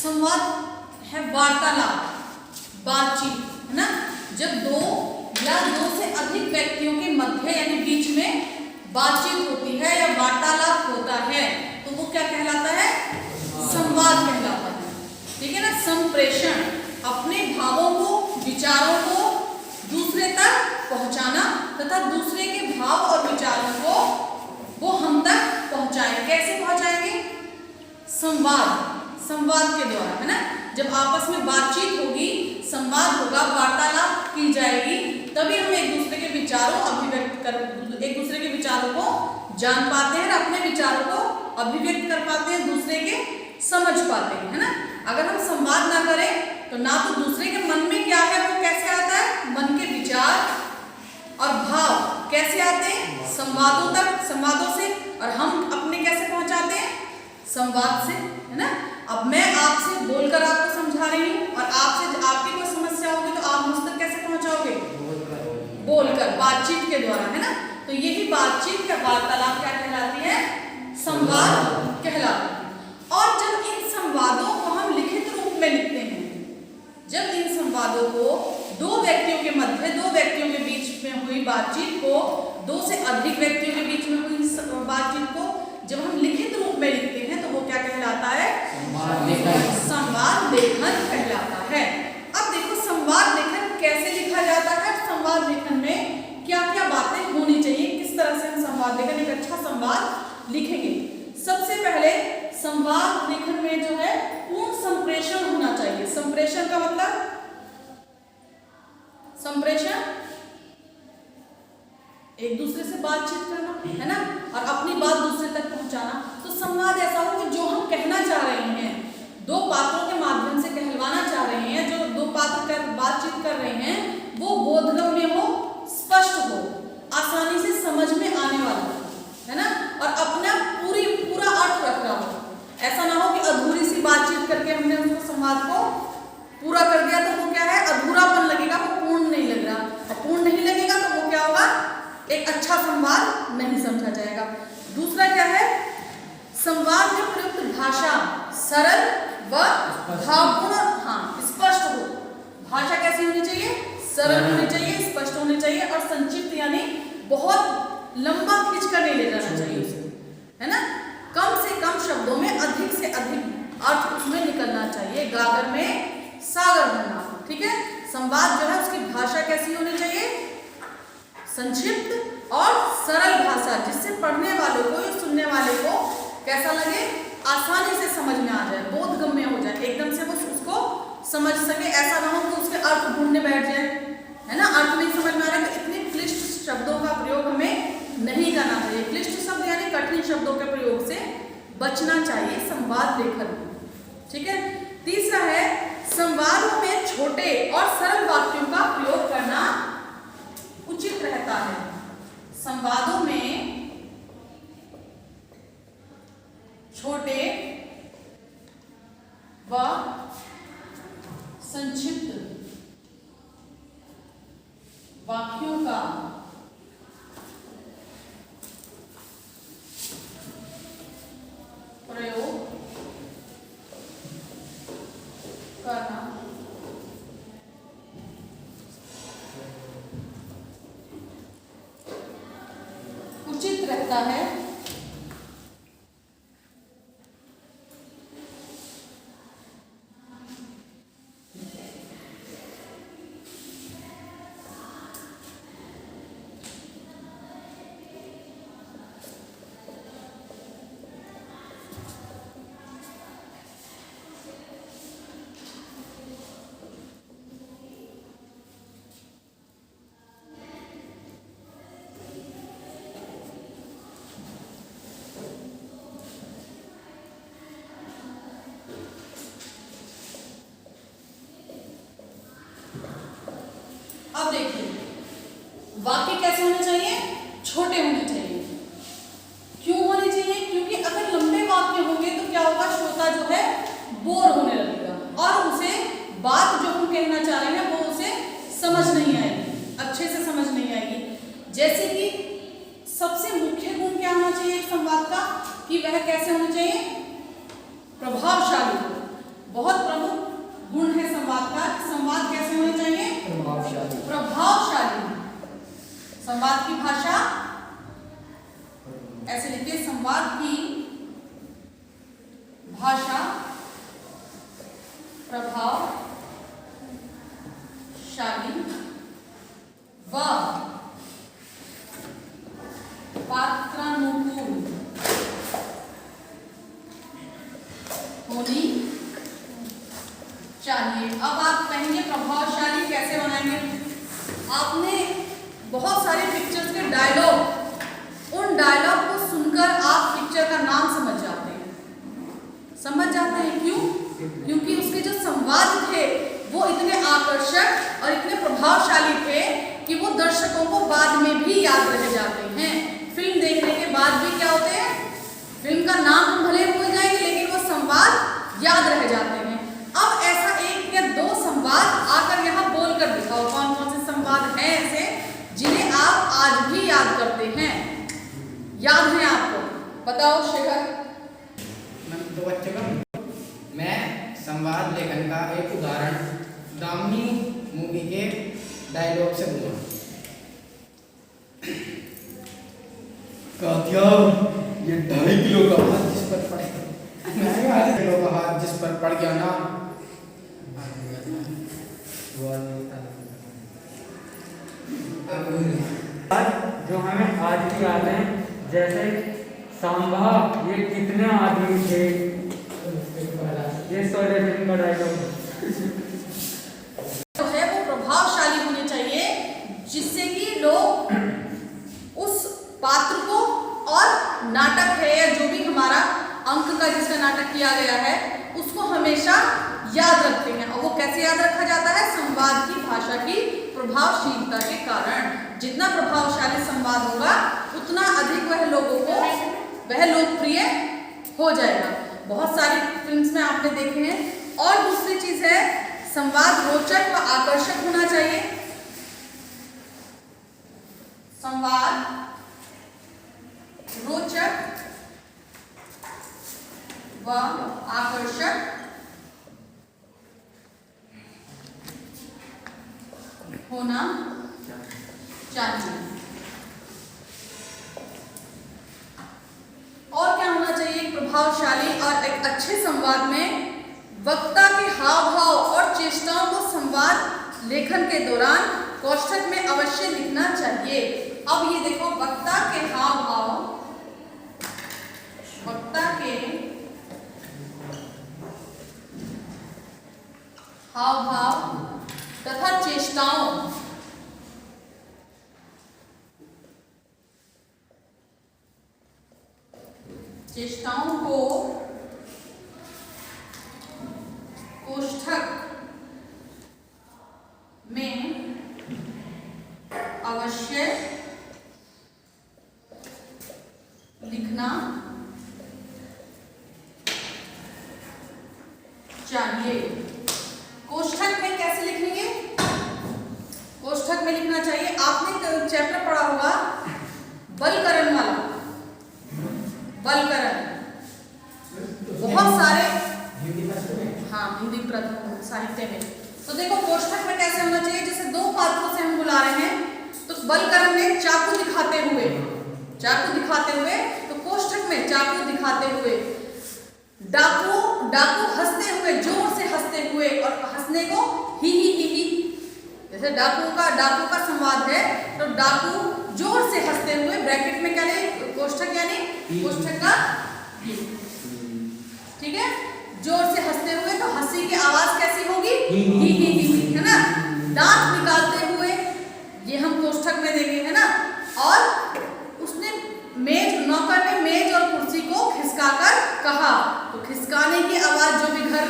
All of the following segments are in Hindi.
संवाद है वार्तालाप, बातचीत, है ना। जब दो या दो से अधिक व्यक्तियों के मध्य यानी बीच में बातचीत होती है या वार्तालाप होता है तो वो क्या कहलाता है? संवाद कहलाता है। ठीक है ना। संप्रेषण, अपने भावों को, विचारों को दूसरे तक पहुंचाना तथा दूसरे के भाव और विचारों को वो हम तक पहुंचाए। कैसे पहुंचाएंगे? संवाद के द्वारा, है ना। जब आपस में बातचीत होगी, संवाद होगा, वार्तालाप की जाएगी, तभी हम एक दूसरे के विचारों एक दूसरे के विचारों को जान पाते हैं, अपने विचारों को अभिव्यक्त कर पाते हैं, दूसरे के समझ पाते हैं, है ना। अगर हम संवाद ना करें तो ना तो दूसरे के मन में क्या है वो कैसे आता है, मन के विचार और भाव कैसे आते हैं संवादों से, और हम अपने कैसे पहुंचाते हैं? संवाद से, है ना। अब मैं आपसे बोलकर आपको समझा रही हूँ और आपसे आपकी कोई समस्या होगी तो आप मुझ तक कैसे पहुंचाओगे? बोलकर, बातचीत के द्वारा, है ना। तो यही बातचीत का वार्तालाप क्या कहलाती है? संवाद कहलाती है। और जब इन संवादों को हम लिखित रूप में लिखते हैं, जब इन संवादों को दो व्यक्तियों के मध्य, दो व्यक्तियों के बीच में हुई बातचीत को, दो से अधिक व्यक्तियों के बीच में हुई बातचीत को जब हम लिखित रूप में लिखते हैं तो वो क्या कहलाता है? संवाद लेखन कहलाता है। अब देखो संवाद लेखन कैसे लिखा जाता है, संवाद लेखन में क्या क्या बातें होनी चाहिए, किस तरह से हम संवाद लेखन, एक अच्छा संवाद लिखेंगे। सबसे पहले संवाद लेखन में जो है पूर्ण संप्रेषण होना चाहिए। संप्रेषण का मतलब, संप्रेषण एक दूसरे से बातचीत करना, है ना, और अपनी बात दूसरे तक पहुंचाना। तो संवाद ऐसा हो कि जो हम कहना चाह रहे हैं, दो पात्रों के माध्यम से कहलवाना चाह रहे हैं, जो दो पात्र बातचीत कर रहे हैं, वो बोधगम्य हो, स्पष्ट हो, आसानी से समझ में आने वाला हो, है ना, और अपना पूरा अर्थ रख रहा हो। ऐसा ना हो कि अधूरी सी बातचीत करके हमने उसको संवाद को पूरा कर दिया तो वो क्या है, अधूरापन लगेगा, वो पूर्ण नहीं लग रहा, और पूर्ण नहीं लगेगा तो वो क्या होगा, एक अच्छा संवाद नहीं समझा जाएगा। दूसरा क्या है, संवाद में प्रयुक्त भाषा सरल व भावपूर्ण, स्पष्ट हो। भाषा कैसी होनी चाहिए? सरल होनी चाहिए, स्पष्ट होनी चाहिए, और संक्षिप्त यानी बहुत लंबा खींच कर नहीं ले जाना चाहिए उसको, है ना। कम से कम शब्दों में अधिक से अधिक अर्थ उसमें निकलना चाहिए, गागर में सागर भरना। ठीक है। संवाद जो है उसकी भाषा कैसी होनी चाहिए? संक्षिप्त और सरल भाषा, जिससे पढ़ने वालों को या सुनने वाले को कैसा लगे, आसानी से समझ में आ जाए, बोधगम्य हो जाए, एकदम से वो उसको समझ सके। ऐसा ना हो कि उसके अर्थ ढूंढने बैठ जाए, है ना, अर्थ नहीं समझ में आ रहा है तो इतने क्लिष्ट शब्दों का प्रयोग हमें नहीं करना चाहिए। क्लिष्ट शब्द यानी कठिन शब्दों के प्रयोग से बचना चाहिए संवाद लेखन में। ठीक है। तीसरा है, संवादों में छोटे और सरल वाक्यों का प्रयोग करना उचित रहता है। संवादों में छोटे व संक्षिप्त वाक्यों का प्रयोग करना उचित रहता है। बहुत प्रमुख गुण है संवाद का। संवाद कैसे होने चाहिए? प्रभावशाली। प्रभावशाली। संवाद की भाषा ऐसे लिखिए, संवाद की भाषा प्रभावशाली व पात्रानुकूल होनी चाहिए। अब आप कहेंगे प्रभावशाली कैसे बनाएंगे? आपने बहुत सारे पिक्चर्स के डायलॉग, उन डायलॉग को सुनकर आप पिक्चर का नाम समझ जाते हैं। समझ जाते हैं क्यों? क्योंकि उसके जो संवाद थे वो इतने आकर्षक और इतने प्रभावशाली थे कि वो दर्शकों को बाद में भी याद रह जाते हैं। फिल्म देखने के बाद भी क्या होते हैं, फिल्म का नाम हम भले भूल जाएंगे लेकिन वो संवाद याद रह जाते हैं। अब ऐसा एक या दो संवाद आकर यहाँ बोल कर दिखाओ, कौन कौन से संवाद हैं ऐसे जिन्हें आप आज भी याद करते हैं? याद है आपको? बताओ शेखर। तो बच्चों का मैं संवाद लेखन का एक उदाहरण दामिनी मूवी के डायलॉग से दूंगा। कातिया, ये 2.5 किलो का हाथ जिस पर पड़ गया, 2.5 किलो का हाथ जिस पर पड़ गया ना, जो हमें आज भी याद है, जैसे सांभा ये कितने आदमी थे, ये शोले फिल्म का डायलॉग जो है वो प्रभावशाली होने चाहिए, जिससे कि लोग उस पात्र को, और नाटक है या जो भी हमारा अंक का जिसका नाटक किया गया है उसको हमेशा याद रखते हैं। और वो कैसे याद रखा जाता है? संवाद की भाषा की प्रभावशीलता के कारण। जितना प्रभावशाली संवाद होगा उतना अधिक वह लोगों को वह लोकप्रिय हो जाएगा। बहुत सारी फिल्म्स में आपने देखे हैं। और दूसरी चीज है, संवाद रोचक व आकर्षक होना चाहिए। संवाद रोचक व आकर्षक होना चाहिए। और क्या होना चाहिए? प्रभावशाली और एक अच्छे संवाद में वक्ता के हाव भाव और चेष्टाओं को संवाद लेखन के दौरान कोष्ठक में अवश्य लिखना चाहिए। अब ये देखो, वक्ता के हाव भाव, वक्ता के हाव भाव तथा चेष्टाओं को कोष्ठक में अवश्य लिखना चाहिए। कोष्ठक में कैसे लिखेंगे? कोष्ठक में लिखना चाहिए। आपने चैप्टर पढ़ा होगा बलकरण वाला, बलकरण, बहुत सारे, हाँ हिंदी प्रथम साहित्य में। तो देखो कोष्ठक में कैसे होना चाहिए? जैसे दो पात्रों से हम बुला रहे हैं, तो बलकरण में चाकू दिखाते हुए, तो कोष्ठक में चाकू दिखाते हुए, डाकू हंसते हुए, जोर से हंसते हुए, और हंसने को ही जैसे डाकू का संवाद है तो डाकू जोर से हंसते हुए, ब्रैकेट में क्या ले, कोष्ठक यानी कोष्ठक का, ठीक है, जोर से हंसते हुए, तो हंसी की आवाज कैसी होगी? ही है ना। दांत निकालते हुए, ये हम कोष्ठक में देंगे, है ना। और उसने नौकर ने मेज और कुर्सी को खिसकाकर कहा, तो खिसकाने की आवाज जो भी घर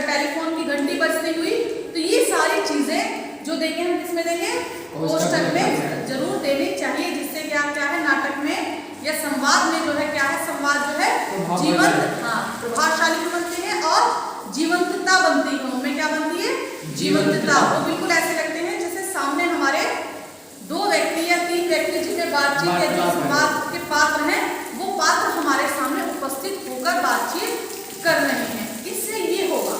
टेलीफोन की घंटी बजती हुई, तो ये सारी चीजें जो देंगे हम किसमें देंगे? कोष्ठक में जरूर देनी चाहिए, जिससे कि आप क्या है नाटक में या संवाद में जो है क्या है, संवाद जो है जीवंत, हाँ प्रभावशाली बनते हैं और जीवंतता बनती है। उनमें क्या बनती है? जीवंतता। वो बिल्कुल ऐसे लगते हैं जैसे सामने हमारे दो व्यक्ति या तीन व्यक्ति जिनमें बातचीत या जो संवाद के पात्र हैं, वो पात्र हमारे सामने उपस्थित होकर बातचीत कर रहे हैं। इससे ये होगा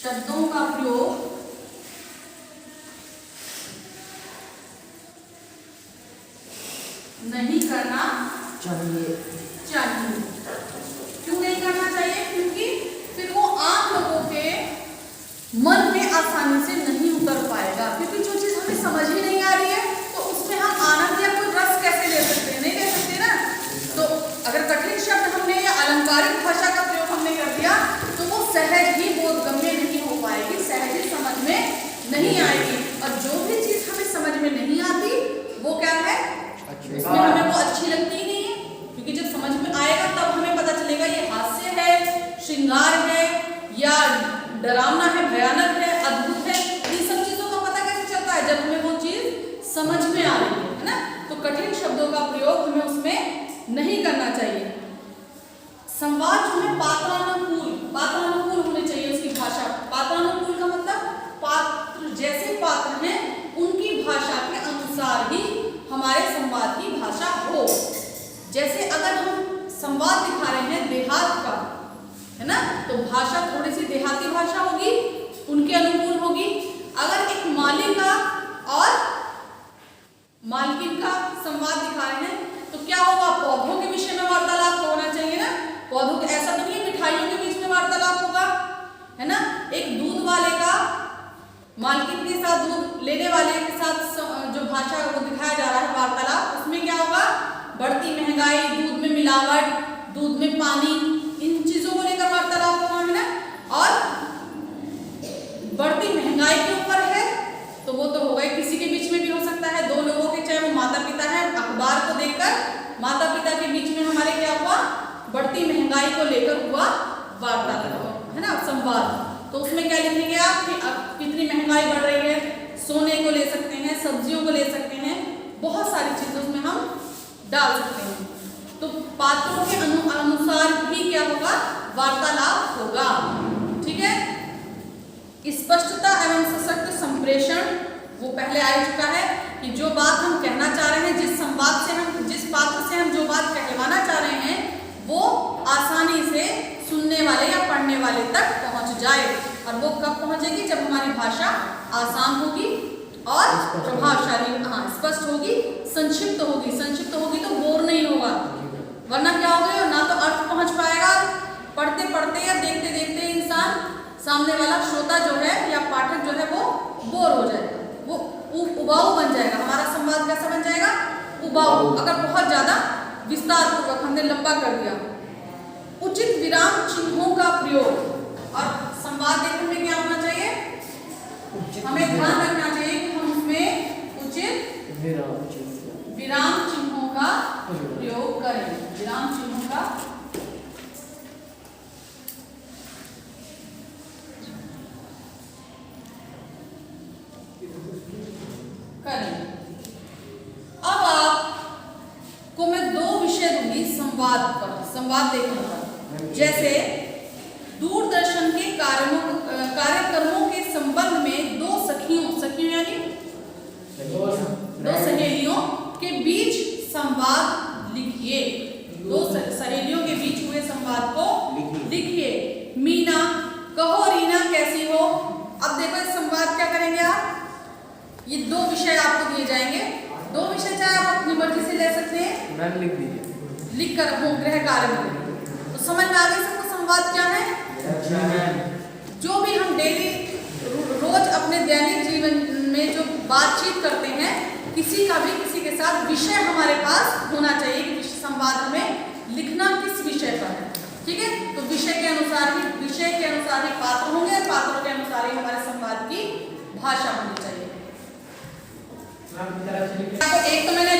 शब्दों का प्रयोग नहीं करना चाहिए। क्यों नहीं करना चाहिए? क्योंकि फिर वो आम लोगों के मन में आसानी से नहीं उतर पाएगा, क्योंकि जो चीज हमें समझ ही नहीं आ रही है तो उसमें हम आनंद या कोई रस कैसे ले सकते हैं? नहीं ले सकते ना। तो अगर कठिन शब्द हमने या अलंकारिक भाषा का प्रयोग हमने कर दिया तो वो सहज ही बोधगम्य नहीं हो पाएगी, सहज ही समझ में नहीं आएगी। और जो भी चीज हमें समझ में नहीं आती वो क्या है, उसमें हमें वो अच्छी लगती ही नहीं है, क्योंकि जब समझ में आएगा तब हमें पता चलेगा ये हास्य है, श्रृंगार है, या डरावना है, भयानक है, अद्भुत है। इन सब चीजों का पता कैसे चलता है? जब हमें वो चीज समझ में आ रही है ना। तो कठिन शब्दों का प्रयोग हमें उसमें नहीं करना चाहिए। संवाद जो है पात्रानुकूल होनी चाहिए उसकी भाषा। पात्रानुकूल का मतलब पात्र जैसे पात्र हैं उनकी भाषा के अनुसार ही हमारे संवाद की भाषा हो। जैसे अगर हम संवाद दिखा रहे हैं देहात का, है ना, तो भाषा थोड़ी सी देहाती भाषा होगी, उनके अनुकूल होगी। अगर एक मालिका और मालकिन का संवाद दिखा रहे हैं तो क्या होगा? पौधों के विषय में वार्तालाप होना चाहिए ना। पौधों के ऐसा तो नहीं है मिठाइयों के बीच में वार्तालाप होगा, है ना। एक दूध वाले का मालकिन के साथ, दूध लेने वाले के साथ जो भाषा को दिखाया जा रहा है वार्तालाप, उसमें क्या होगा? बढ़ती महंगाई, दूध में मिलावट, दूध में पानी, इन चीजों को लेकर वार्तालाप होगा, है ना। और बढ़ती महंगाई के ऊपर है तो वो तो होगा, किसी के बीच में भी हो सकता है, दो लोगों के, चाहे वो माता पिता है, अखबार को देखकर माता पिता के बीच में हमारे क्या हुआ? बढ़ती महंगाई को लेकर हुआ वार्तालाप, है ना, संवाद। तो उसमें क्या लिखेंगे आप कि अब कितनी महंगाई बढ़ रही है, सोने को ले सकते हैं, सब्जियों को ले सकते हैं, बहुत सारी चीजें उसमें हम डाल सकते हैं। तो पात्रों के अनुसार ही क्या होगा? वार्तालाप होगा। ठीक है। स्पष्टता एवं सशक्त संप्रेषण वो पहले आ चुका है कि जो बात हम कहना चाह रहे हैं, जिस संवाद से हम, जिस पात्र से हम जो बात कहलवाना चाह रहे हैं वो आसानी से सुनने वाले या पढ़ने वाले तक पहुंच जाए। और वो कब पहुंचेगी? जब हमारी भाषा आसान होगी और प्रभावशाली, स्पष्ट होगी, संक्षिप्त होगी। संक्षिप्त होगी तो बोर नहीं होगा, वरना क्या होगा? ना तो अर्थ पहुंच पाएगा, पढ़ते पढ़ते या देखते देखते इंसान, सामने वाला श्रोता जो है या पाठक जो है वो बोर हो जाएगा, वो उबाऊ बन जाएगा। हमारा संवाद कैसा बन जाएगा? उबाऊ। अगर बहुत ज्यादा विस्तार पूर्वक हमने लंबा कर दिया। उचित विराम चिन्हों का प्रयोग। और संवाद देखने में क्या होना चाहिए? हमें ध्यान रखना चाहिए कि हम उसमें उचित विराम चिन्हों का प्रयोग करें। विराम चिन्हों का करें। अब आपको मैं दो विषय दूंगी संवाद पर, संवाद देखने पर। जैसे दूरदर्शन के कार्यक्रमों के संबंध में दो सखियों यानी दो सहेलियों के बीच संवाद लिखिए। दो सहेलियों के बीच हुए संवाद को लिखिए। मीना, कहो रीना कैसी हो। अब देखो इस संवाद क्या करेंगे आप? ये दो विषय आपको दिए जाएंगे। दो विषय चाहे आप अपनी मर्जी से ले सकते हैं, मैम लिख दीजिए, लिख कर अपने गृह कार्य में। तो समझ में आ गई सबको संवाद क्या है? जो भी हम डेली रोज अपने दैनिक जीवन में जो बातचीत करते हैं, किसी का भी किसी के साथ विषय हमारे पास होना चाहिए कि संवाद हमें लिखना किस विषय पर है। ठीक है। तो विषय के अनुसार ही पात्र होंगे, पात्रों के अनुसार ही हमारे संवाद की भाषा होनी चाहिए। तो एक तो मैंने